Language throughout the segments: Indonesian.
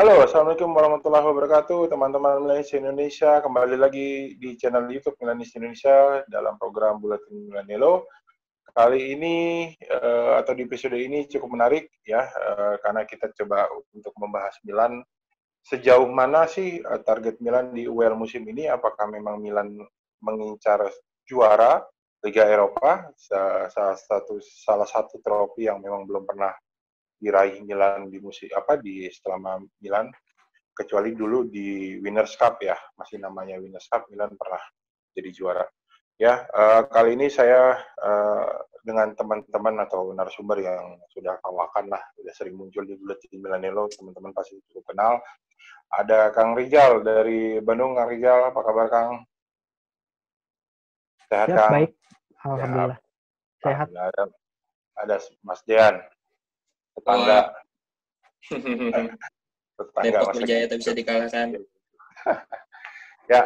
Halo, Assalamualaikum warahmatullahi wabarakatuh, teman-teman Milenials Indonesia. Kembali lagi di channel YouTube Milenials Indonesia dalam program Buletin Milenial. Kali ini atau di episode ini cukup menarik ya, karena kita coba untuk membahas Milan. Sejauh mana sih target Milan di UEL musim ini? Apakah memang Milan mengincar juara Liga Eropa, salah satu trofi yang memang belum pernah diraih Milan di selama Milan, kecuali dulu di Winners Cup ya, masih namanya Winners Cup, Milan pernah jadi juara. Ya, kali ini saya dengan teman-teman atau narasumber yang sudah kawakan lah, sudah sering muncul di Buletin Milanello, teman-teman pasti cukup kenal. Ada Kang Rizal dari Bandung. Kang Rizal, apa kabar Kang? Sehat Siap, Kang? baik. Alhamdulillah. Sehat. Ada Mas Dean, tetangga. Depok Berjaya tak bisa dikalahkan. Ya,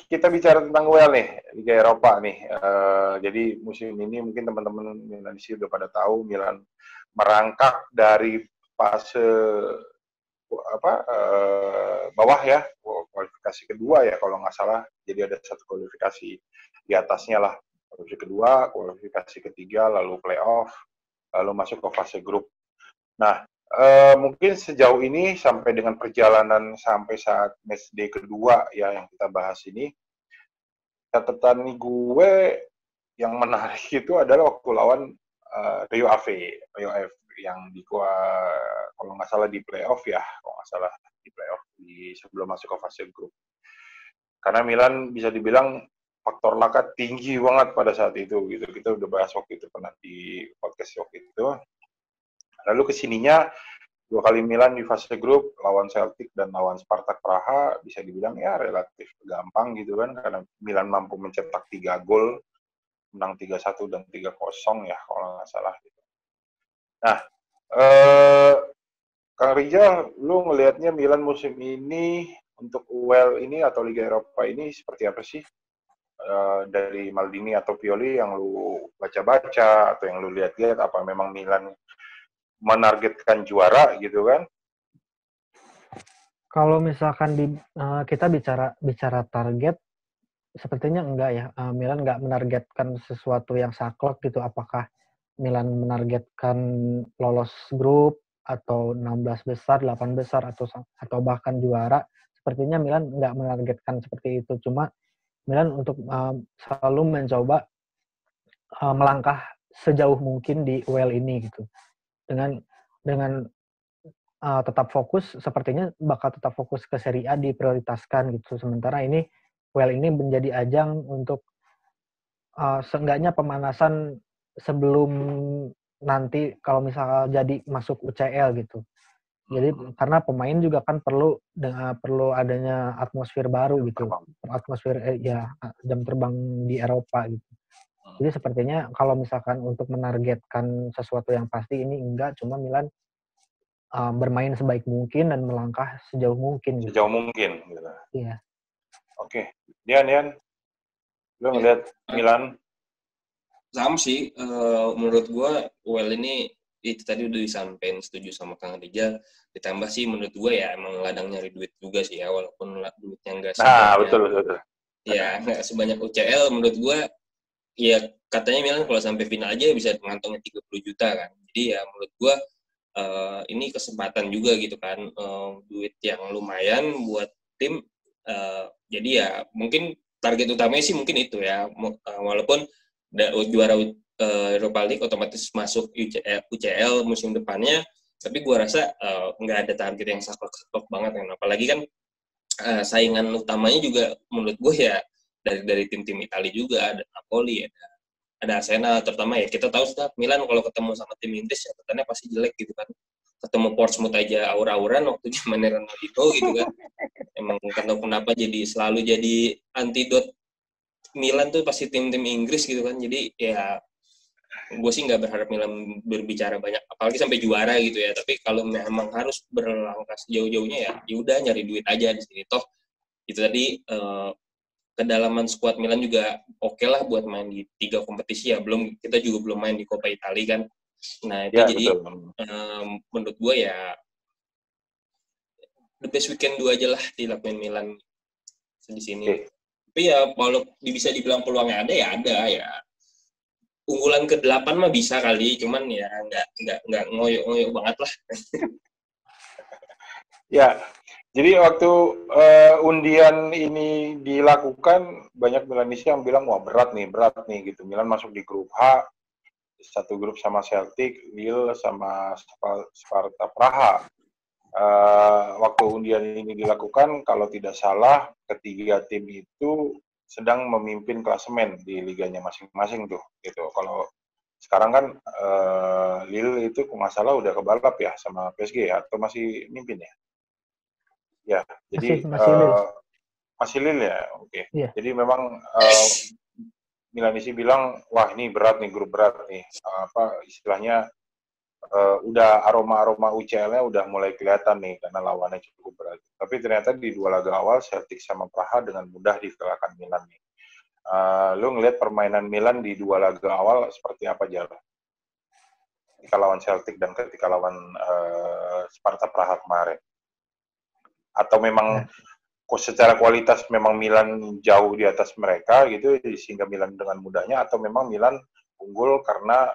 kita bicara tentang UEL nih, Liga Eropa nih. Jadi musim ini mungkin teman-teman Milan di sini udah pada tahu Milan merangkak dari fase bawah ya, kualifikasi kedua ya kalau nggak salah. Jadi ada satu kualifikasi di atasnya lah, kualifikasi kedua, kualifikasi ketiga, lalu playoff, lalu masuk ke fase grup. Nah, mungkin sejauh ini sampai dengan perjalanan sampai saat match day kedua ya yang kita bahas ini, catatan gue yang menarik itu adalah waktu lawan Rio Ave yang kalau nggak salah di playoff ya, kalau nggak salah di playoff sebelum masuk ke fase grup. Karena Milan bisa dibilang faktor laka tinggi banget pada saat itu gitu. Kita udah bahas waktu itu pernah di podcast waktu itu. Lalu kesininya 2 kali Milan di fase grup, lawan Celtic dan lawan Spartak Praha, bisa dibilang ya relatif gampang gitu kan, karena Milan mampu mencetak 3 gol, menang 3-1 dan 3-0 ya, kalau nggak salah. Gitu. Nah, Kang Rizal, lu ngelihatnya Milan musim ini untuk UEL ini atau Liga Eropa ini seperti apa sih? Dari Maldini atau Pioli yang lu baca-baca atau yang lu lihat-lihat, apa memang Milan menargetkan juara gitu kan? Kalau misalkan kita bicara target, sepertinya enggak ya. Milan enggak menargetkan sesuatu yang saklek gitu. Apakah Milan menargetkan lolos grup atau 16 besar, 8 besar atau bahkan juara? Sepertinya Milan enggak menargetkan seperti itu. Cuma Milan untuk selalu mencoba melangkah sejauh mungkin di UEL ini gitu. Dengan tetap fokus, sepertinya bakal tetap fokus ke Serie A diprioritaskan gitu. Sementara ini UEL ini menjadi ajang untuk seenggaknya pemanasan sebelum nanti kalau misalnya jadi masuk UCL gitu. Jadi karena pemain juga kan perlu adanya atmosfer baru gitu. Atmosfer jam terbang di Eropa gitu. Jadi sepertinya kalau misalkan untuk menargetkan sesuatu yang pasti ini enggak, cuma Milan bermain sebaik mungkin dan melangkah sejauh mungkin. Gitu. Sejauh mungkin. Gitu. Iya. Oke, Dian, lu ngeliat Milan? Sama sih, menurut gue UEL ini itu tadi udah disampaikan, setuju sama Kang Rizal. Ditambah sih menurut gue ya emang ladang nyari duit juga sih ya, walaupun duitnya nggak sebanyak. Betul. Ya nggak sebanyak UCL, menurut gue ya katanya Milan kalau sampai final aja bisa mengantongnya 30 juta kan. Jadi ya menurut gue ini kesempatan juga gitu kan, duit yang lumayan buat tim. Jadi ya mungkin target utamanya sih mungkin itu ya, walaupun juara Europa League otomatis masuk UCL musim depannya, tapi gue rasa nggak ada target yang saklek banget kan. Apalagi kan saingan utamanya juga menurut gue ya dari tim-tim Italia juga, ada Napoli, ada Arsenal terutama ya. Kita tahu sudah Milan kalau ketemu sama tim Inggris catatannya pasti jelek gitu kan. Ketemu Portsmouth aja aur-auran waktu zaman Ronaldinho gitu kan. Emang kenapa selalu jadi antidot Milan tuh pasti tim-tim Inggris gitu kan. Jadi ya gue sih nggak berharap Milan berbicara banyak apalagi sampai juara gitu ya. Tapi kalau memang harus berlangkah jauh-jauhnya ya udah nyari duit aja di sini. Toh itu tadi kedalaman skuad Milan juga oke lah buat main di 3 kompetisi ya. Kita juga belum main di Coppa Italia kan. Nah itu ya, jadi menurut gue ya the best weekend 2 aja lah dilakuin Milan di sini. Oke. Tapi ya kalau bisa dibilang peluangnya ada ya. Unggulan ke-8 mah bisa kali, cuman ya nggak ngoyo-ngoyo banget lah. Ya, jadi waktu undian ini dilakukan, banyak Milanisi yang bilang, wah berat nih gitu. Milan masuk di grup H, satu grup sama Celtic, Lille sama Sparta Praha. Waktu undian ini dilakukan, kalau tidak salah, ketiga tim itu sedang memimpin klasemen di liganya masing-masing tuh, gitu. Kalau sekarang kan Lille itu kalau nggak salah udah kebalap ya sama PSG ya, atau masih mimpin ya? Ya, jadi masih Lille. Masih Lille ya, oke. Iya. Jadi memang Milanisi bilang, wah ini berat nih, grup berat nih. Istilahnya udah aroma-aroma UCL-nya udah mulai kelihatan nih karena lawannya cukup berat. Tapi ternyata di 2 laga awal Celtic sama Praha dengan mudah dikalahkan Milan nih. Lu ngelihat permainan Milan di 2 laga awal seperti apa, Jar? Ketika lawan Celtic dan ketika lawan Sparta Praha kemarin. Atau memang secara kualitas memang Milan jauh di atas mereka gitu sehingga Milan dengan mudahnya, atau memang Milan unggul karena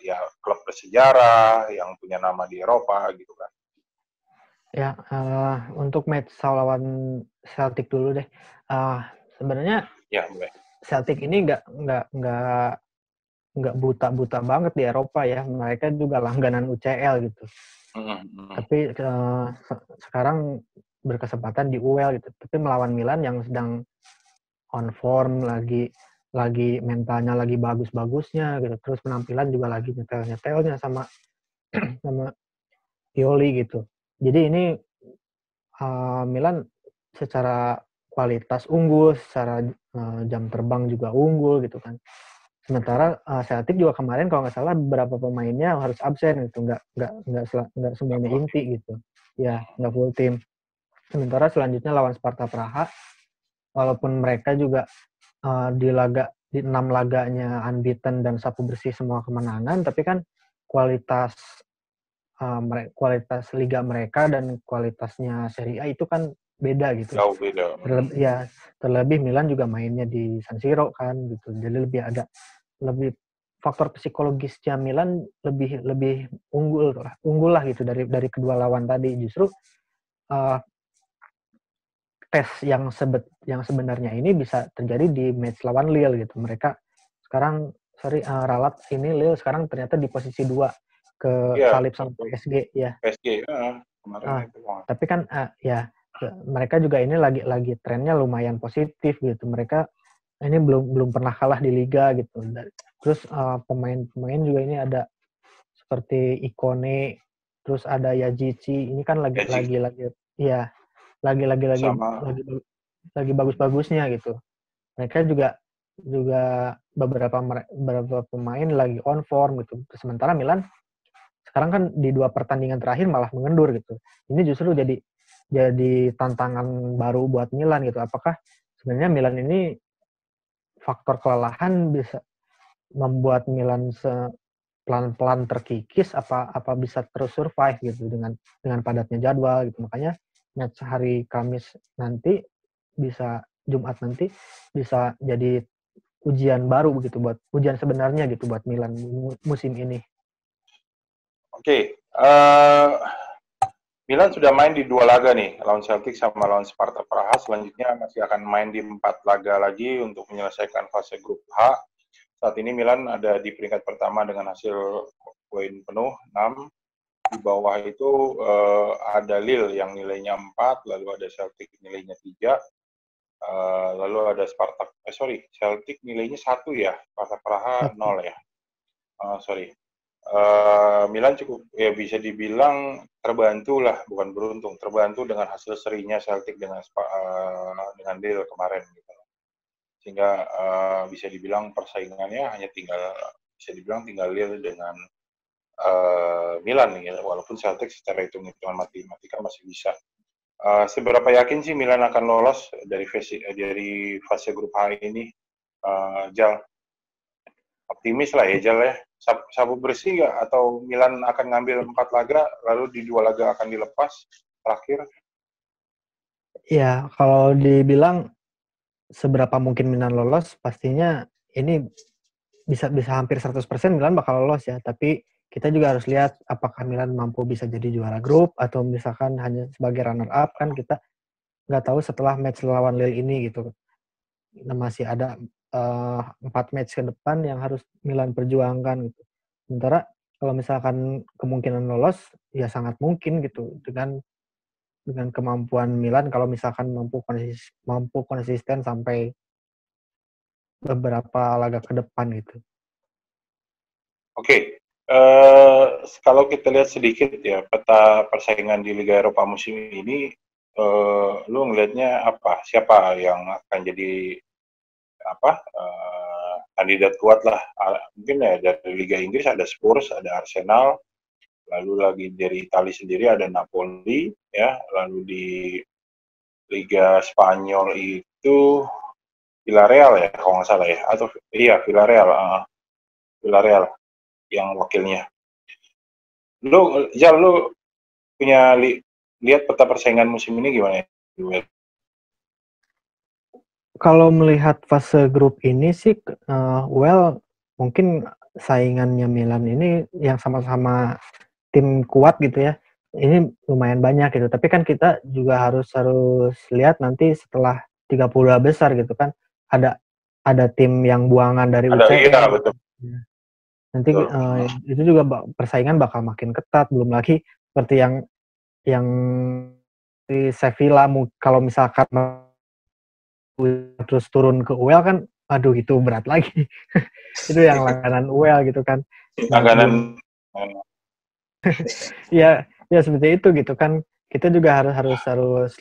ya klub bersejarah yang punya nama di Eropa gitu kan. Ya, untuk match lawan Celtic dulu deh. Sebenarnya Ya, boleh. Celtic ini nggak buta banget di Eropa ya. Mereka juga langganan UCL gitu. Tapi sekarang berkesempatan di UEL gitu. Tapi melawan Milan yang sedang on form, lagi mentalnya lagi bagus-bagusnya gitu. Terus penampilan juga lagi nyetel-nyetelnya sama Pioli gitu. Jadi ini Milan secara kualitas unggul, secara jam terbang juga unggul gitu kan. Sementara Celtic juga kemarin kalau nggak salah beberapa pemainnya harus absen gitu, nggak semuanya inti gitu. Ya, nggak full tim. Sementara selanjutnya lawan Sparta Praha, walaupun mereka juga di 6 laganya unbeaten dan sapu bersih semua kemenangan, tapi kan kualitas liga mereka dan kualitasnya Serie A itu kan beda gitu. Jauh beda. Terlebih Milan juga mainnya di San Siro kan gitu. Jadi lebih faktor psikologisnya Milan lebih unggul lah gitu dari kedua lawan tadi. Justru tes yang sebenarnya ini bisa terjadi di match lawan Lille gitu. Mereka sekarang ralat ini Lille sekarang ternyata di posisi 2 ke salib sama PSG ya. PSG kemarin itu. Tapi kan ya mereka juga ini lagi trennya lumayan positif gitu. Mereka ini belum pernah kalah di liga gitu. Terus pemain-pemain juga ini ada seperti Ikone, terus ada Yajici. Ini kan lagi bagus-bagusnya gitu. Mereka juga beberapa pemain lagi on form gitu. Sementara Milan sekarang kan di 2 pertandingan terakhir malah mengendur gitu. Ini justru jadi tantangan baru buat Milan gitu. Apakah sebenarnya Milan ini faktor kelelahan bisa membuat Milan pelan-pelan terkikis, apa bisa terus survive gitu dengan padatnya jadwal gitu. Makanya match hari Kamis nanti Jumat nanti bisa jadi ujian baru begitu, buat ujian sebenarnya gitu buat Milan musim ini. Oke. Milan sudah main di 2 laga nih, lawan Celtic sama lawan Sparta Praha. Selanjutnya masih akan main di 4 laga lagi untuk menyelesaikan fase grup H. Saat ini Milan ada di peringkat pertama dengan hasil poin penuh 6. Di bawah itu ada Lille yang nilainya 4, lalu ada Celtic nilainya 3, lalu ada Celtic nilainya 1 ya, Sparta Praha 0 ya. Milan cukup ya bisa dibilang terbantu lah, bukan beruntung, terbantu dengan hasil serinya Celtic dengan Lille kemarin gitu. Sehingga bisa dibilang persaingannya hanya tinggal Lille dengan Milan gitu. Walaupun Celtic secara hitung-hitungan matematika masih bisa. Seberapa yakin sih Milan akan lolos dari fase grup H ini, Jal? optimis lah ya Jal ya. Sabu bersih nggak? Atau Milan akan ngambil 4 laga, lalu di 2 laga akan dilepas terakhir? Ya, kalau dibilang seberapa mungkin Milan lolos, pastinya ini bisa hampir 100% Milan bakal lolos ya. Tapi kita juga harus lihat apakah Milan mampu bisa jadi juara grup atau misalkan hanya sebagai runner up, kan kita nggak tahu setelah match lawan Lille ini gitu. Nah, masih ada 4 match ke depan yang harus Milan perjuangkan gitu. Sementara kalau misalkan kemungkinan lolos ya sangat mungkin gitu dengan kemampuan Milan kalau misalkan mampu konsisten sampai beberapa laga ke depan gitu. Oke, kalau kita lihat sedikit ya peta persaingan di Liga Eropa musim ini, lu ngelihatnya apa? Siapa yang akan jadi kandidat kuat lah? Mungkin ya dari Liga Inggris ada Spurs, ada Arsenal, lalu lagi dari Italia sendiri ada Napoli, ya, lalu di Liga Spanyol itu Villarreal ya, kalau nggak salah ya, atau iya Villarreal, Villarreal yang wakilnya. Lu punya lihat peta persaingan musim ini gimana ya? Kalau melihat fase grup ini sih, mungkin saingannya Milan ini yang sama-sama tim kuat gitu ya, ini lumayan banyak gitu. Tapi kan kita juga harus lihat nanti setelah 32 besar gitu kan, ada tim yang buangan dari Ada, iya UCL. betul. Nanti itu juga persaingan bakal makin ketat. Belum lagi seperti yang di Sevilla, kalau misalkan terus turun ke UEL kan, aduh itu berat lagi. Itu yang langganan UEL gitu kan. Nah, Langganan. ya seperti itu gitu kan. Kita juga harus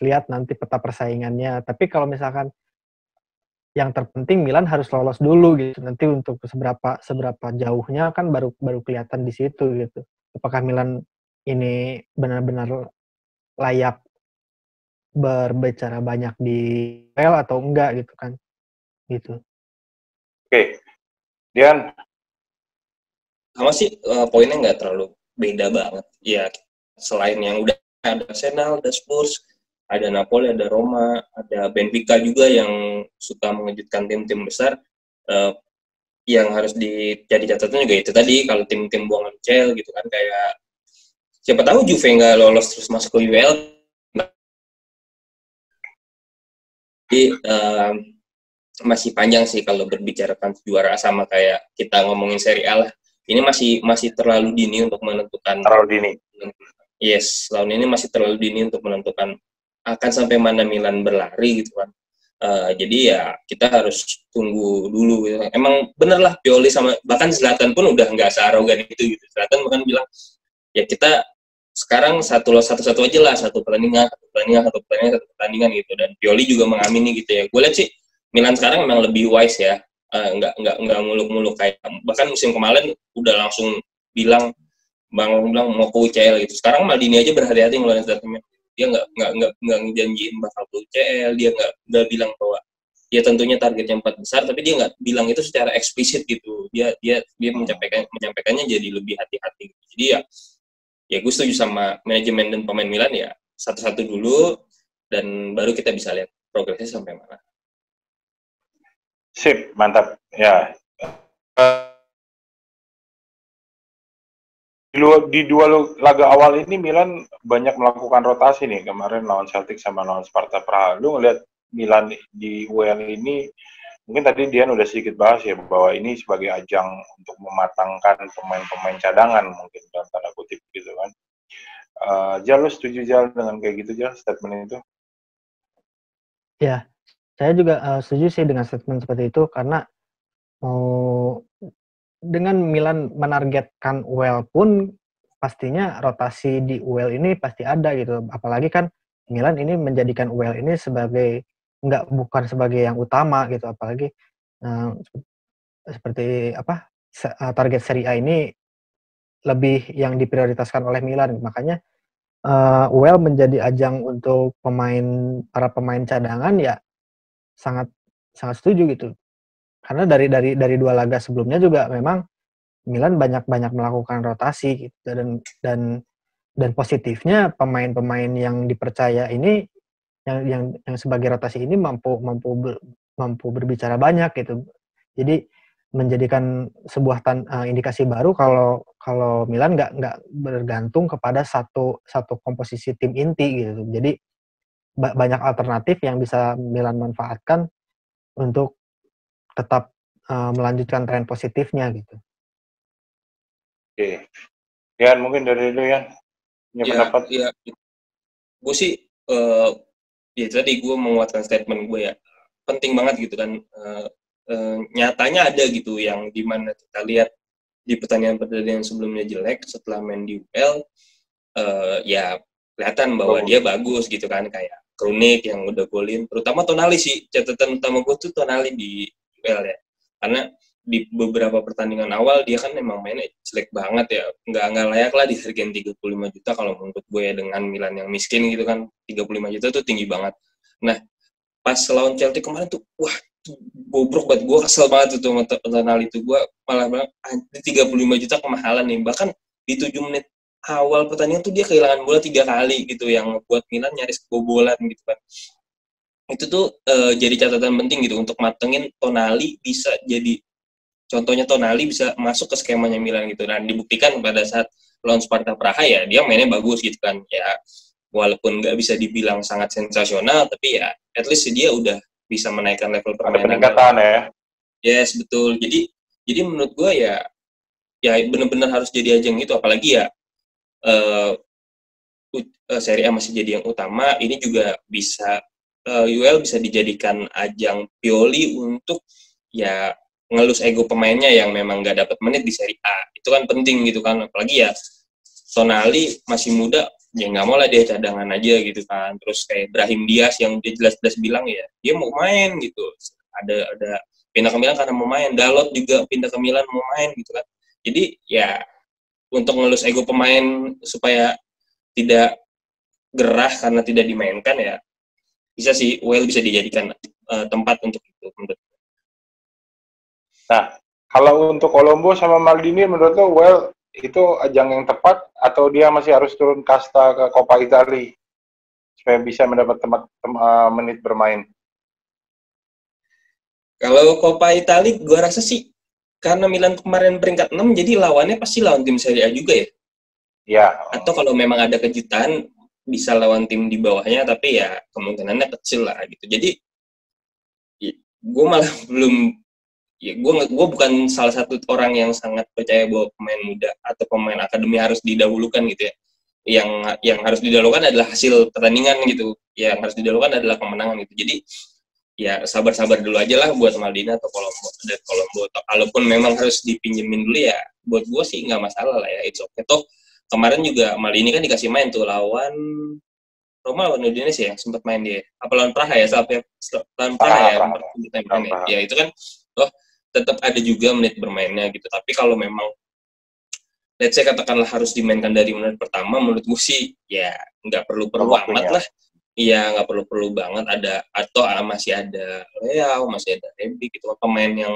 lihat nanti peta persaingannya. Tapi kalau misalkan yang terpenting Milan harus lolos dulu gitu. Nanti untuk seberapa jauhnya kan baru kelihatan di situ gitu. Apakah Milan ini benar-benar layak berbicara banyak di UEL atau enggak gitu kan. Gitu. Oke, Dian. Sama sih poinnya nggak terlalu beda banget. Ya selain yang udah ada Arsenal, ada Spurs, ada Napoli, ada Roma, ada Benfica juga yang suka mengejutkan tim-tim besar. Yang harus jadi catatan juga itu tadi, kalau tim-tim buangan UCL gitu kan, kayak siapa tahu Juve nggak lolos terus masuk ke UEL. Jadi masih panjang sih kalau berbicarakan juara, sama kayak kita ngomongin Serie A lah. Ini masih terlalu dini untuk menentukan. Terlalu dini. Yes, tahun ini masih terlalu dini untuk menentukan akan sampai mana Milan berlari gitu kan. Jadi ya kita harus tunggu dulu gitu. Emang bener lah Pioli sama bahkan Zlatan pun udah nggak searogan itu gitu. Zlatan bahkan bilang ya kita sekarang satu aja lah, satu pertandingan gitu, dan Pioli juga mengamini gitu ya. Gue lihat sih Milan sekarang memang lebih wise ya, nggak muluk-muluk kayak bahkan musim kemarin udah langsung bilang mau ke UCL gitu. Sekarang Maldini aja berhati-hati ngeluarin statement. Dia nggak ngejanjiin bakal ke UCL, dia nggak bilang bahwa ya tentunya targetnya 4 besar, tapi dia nggak bilang itu secara eksplisit gitu. Dia menyampaikannya jadi lebih hati-hati. Jadi ya gue setuju sama manajemen dan pemain Milan ya, satu-satu dulu dan baru kita bisa lihat progresnya sampai mana. Sip, mantap. Ya. Di dua laga awal ini Milan banyak melakukan rotasi nih, kemarin lawan Celtic sama lawan Sparta Praha. Lu ngeliat Milan di UEL ini, mungkin tadi Dian udah sedikit bahas ya, bahwa ini sebagai ajang untuk mematangkan pemain-pemain cadangan mungkin dalam tanda kutip gitu kan. Jal, lu setuju Jal dengan kayak gitu Jal, statement itu? Ya, saya juga setuju sih dengan statement seperti itu, karena dengan Milan menargetkan UEL pun pastinya rotasi di UEL ini pasti ada gitu. Apalagi kan Milan ini menjadikan UEL ini bukan sebagai yang utama gitu. Apalagi seperti target Serie A ini lebih yang diprioritaskan oleh Milan. Makanya UEL menjadi ajang untuk para pemain cadangan ya sangat sangat setuju gitu. karena dari 2 laga sebelumnya juga memang Milan banyak melakukan rotasi gitu, dan positifnya pemain-pemain yang dipercaya ini yang sebagai rotasi ini mampu berbicara banyak gitu. Jadi menjadikan sebuah indikasi baru kalau Milan nggak bergantung kepada satu komposisi tim inti gitu. Jadi banyak alternatif yang bisa Milan manfaatkan untuk tetap melanjutkan tren positifnya gitu. Oke. Yan, mungkin dari itu ya punya pendapat. Ya, gue sih ya tadi gue menguatkan statement gue ya, penting banget gitu kan. Nyatanya ada gitu yang dimana kita lihat di pertandingan sebelumnya jelek, setelah main di UL ya kelihatan bahwa dia bagus gitu kan, kayak Krunic yang udah golin, terutama Tonali sih, catatan utama gue tuh Tonali di UL ya, karena di beberapa pertandingan awal dia kan memang mainnya jelek banget ya, nggak layak lah dihargain 35 juta kalau menurut gue ya, dengan Milan yang miskin gitu kan, 35 juta tuh tinggi banget. Nah pas lawan Chelsea kemarin tuh, wah bobrok banget, gue kesel banget tuh sama Tonali itu, gue malah bilang 35 juta kemahalan nih, bahkan di 7 menit awal pertandingan tuh dia kehilangan bola 3 kali gitu, yang buat Milan nyaris kebobolan gitu kan. Itu tuh jadi catatan penting gitu untuk matengin Tonali bisa jadi, contohnya Tonali bisa masuk ke skemanya Milan gitu. Dan dibuktikan pada saat lawan Sparta Praha ya, dia mainnya bagus gitu kan. Ya walaupun nggak bisa dibilang sangat sensasional, tapi ya at least dia udah bisa menaikkan level permainan. Ada peningkatan ya. Yes, betul. Jadi menurut gue ya benar-benar harus jadi ajang itu, apalagi ya Serie A masih jadi yang utama. Ini juga bisa UL bisa dijadikan ajang Pioli untuk ya ngelus ego pemainnya yang memang nggak dapat menit di Serie A. Itu kan penting gitu kan, apalagi ya Tonali masih muda, ya nggak mau lah dia cadangan aja gitu kan. Terus kayak Brahim Diaz yang dia jelas-jelas bilang ya dia mau main gitu, ada pindah ke Milan karena mau main. Dalot juga pindah ke Milan mau main gitu kan. Jadi ya untuk ngelus ego pemain supaya tidak gerah karena tidak dimainkan ya, bisa sih UL bisa dijadikan tempat untuk itu menurut. Nah, kalau untuk Colombo sama Maldini menurut lo UL itu ajang yang tepat atau dia masih harus turun kasta ke Coppa Italia supaya bisa mendapat menit bermain? Kalau Coppa Italia gue rasa sih karena Milan kemarin peringkat 6, jadi lawannya pasti lawan tim Serie A juga ya. Ya. Atau kalau memang ada kejutan bisa lawan tim di bawahnya, tapi ya kemungkinannya kecil lah gitu. Jadi gue malah belum, ya gue bukan salah satu orang yang sangat percaya bahwa pemain muda atau pemain akademi harus didahulukan gitu ya. Yang harus didahulukan adalah hasil pertandingan gitu. Yang harus didahulukan adalah kemenangan gitu. Jadi ya sabar-sabar dulu aja lah buat Maldini atau Colombo. Kalaupun memang harus dipinjemin dulu ya, buat gue sih nggak masalah lah ya, it's okay. Toh kemarin juga Maldini kan dikasih main tuh lawan Roma, lawan Udinese ya, sempat main dia. Apa lawan Praha ya, lawan Praha ya, ya itu kan toh tetap ada juga menit bermainnya gitu. Tapi kalau memang let's say katakanlah harus dimainkan dari menit pertama, menurut gue sih ya nggak perlu amat lah. Iya, nggak perlu banget ada, atau masih ada Leao, masih ada Rebic gitu, pemain yang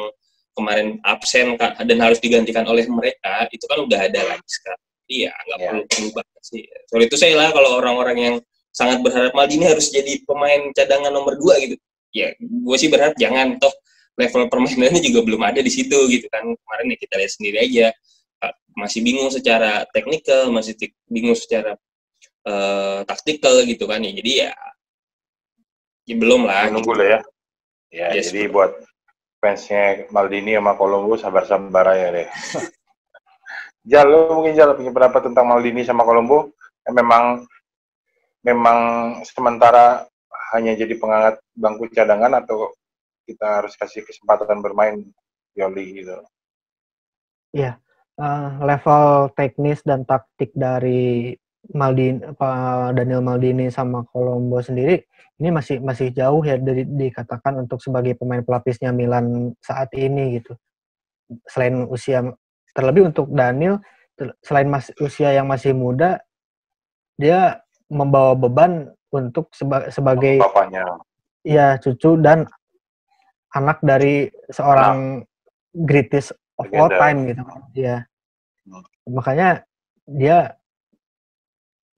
kemarin absen dan harus digantikan oleh mereka, itu kan udah ada lagi sekarang. Iya, nggak perlu banget sih. Soal itu saya lah kalau orang-orang yang sangat berharap Maldini harus jadi pemain cadangan nomor 2 gitu. Ya, gue sih berharap jangan, toh level permainannya juga belum ada di situ gitu kan. Kemarin ya kita lihat sendiri aja, masih bingung secara teknikal, masih bingung secara taktikal gitu kan ya, jadi ya belum lah. Menunggu lah ya. Ya yes, jadi buat fansnya Maldini sama Colombo sabar-sabar aja deh. Jal, lo mungkin punya pendapat tentang Maldini sama Colombo yang memang sementara hanya jadi pengangkat bangku cadangan atau kita harus kasih kesempatan bermain Pioli gitu? Iya, level teknis dan taktik dari Daniel Maldini sama Colombo sendiri ini masih jauh ya dari dikatakan untuk sebagai pemain pelapisnya Milan saat ini gitu. Selain usia, terlebih untuk Daniel, selain usia yang masih muda, dia membawa beban untuk sebagai bapaknya. Ya, cucu dan anak dari seorang greatest of all Legenda. time gitu kan. Iya. Makanya dia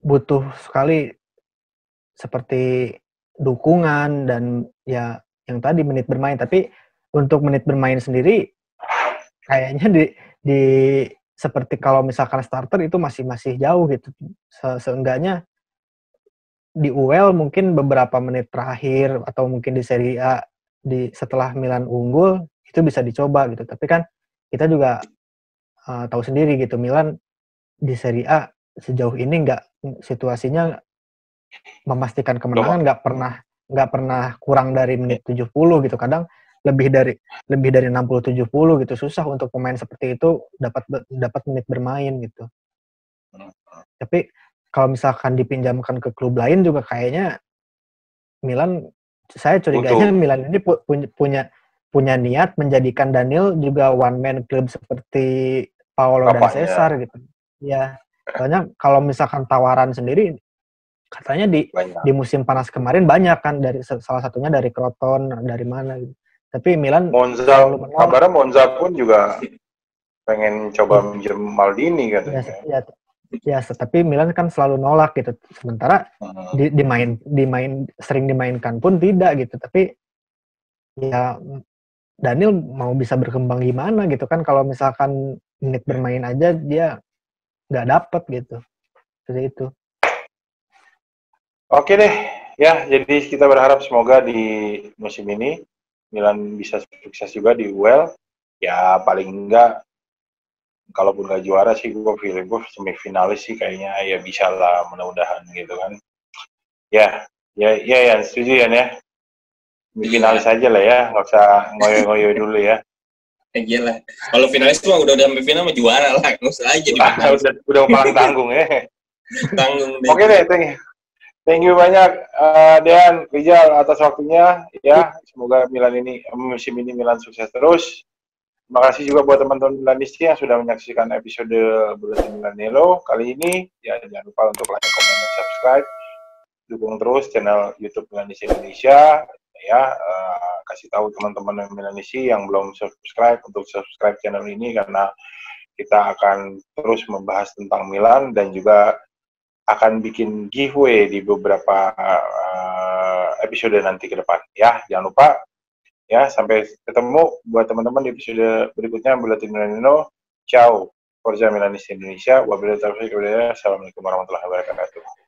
butuh sekali seperti dukungan dan ya yang tadi menit bermain. Tapi untuk menit bermain sendiri kayaknya di seperti kalau misalkan starter itu masih jauh gitu. Seenggaknya di UEL mungkin beberapa menit terakhir atau mungkin di Serie A setelah Milan unggul itu bisa dicoba gitu. Tapi kan kita juga tahu sendiri gitu, Milan di Serie A sejauh ini situasinya memastikan kemenangan nggak pernah kurang dari menit 70 gitu. Kadang lebih dari 60-70 gitu. Susah untuk pemain seperti itu dapat menit bermain gitu. Tapi kalau misalkan dipinjamkan ke klub lain juga kayaknya Milan, saya curiganya Milan ini punya niat menjadikan Daniel juga one man club seperti Paolo dan Cesar gitu. Ya, soalnya kalau misalkan tawaran sendiri katanya di musim panas kemarin banyak kan, dari salah satunya dari Crotone, dari mana gitu. Tapi Milan kabarnya Monza pun juga pengen coba minjem Maldini katanya. Ya, tapi Milan kan selalu nolak gitu. Sementara sering dimainkan pun tidak gitu. Tapi ya Daniel mau bisa berkembang gimana gitu kan, kalau misalkan menit bermain aja dia nggak dapet gitu. Seperti itu. Oke deh, ya jadi kita berharap semoga di musim ini Milan bisa sukses juga di UEL. Ya paling enggak, kalaupun nggak juara sih gue semifinalis sih kayaknya ya bisa lah, mudah-mudahan gitu kan. Ya setuju ya. Semifinalis aja lah ya, nggak usah ngoyo-ngoyo dulu ya. Iya lah. Kalau finalis tuh udah sampai final mah juara lah, nggak usah aja. Udah paling tanggung ya. Tanggung. Oke deh, thank you banyak Dean, Rizal atas waktunya ya. Semoga musim ini Milan sukses terus. Terima kasih juga buat teman-teman Milanisti yang sudah menyaksikan episode Buletin Milanello kali ini. Ya, jangan lupa untuk like, komen, dan subscribe. Dukung terus channel YouTube Milanisti Indonesia. Ya, kasih tahu teman-teman Milanisti yang belum subscribe untuk subscribe channel ini, karena kita akan terus membahas tentang Milan dan juga akan bikin giveaway di beberapa episode nanti ke depan. Ya, jangan lupa. Ya, sampai ketemu buat teman-teman di episode berikutnya Buletin Milanello. Ciao, Forza Milanisti Indonesia. Wabillahi taufiq wal hidayah. Assalamualaikum warahmatullahi wabarakatuh.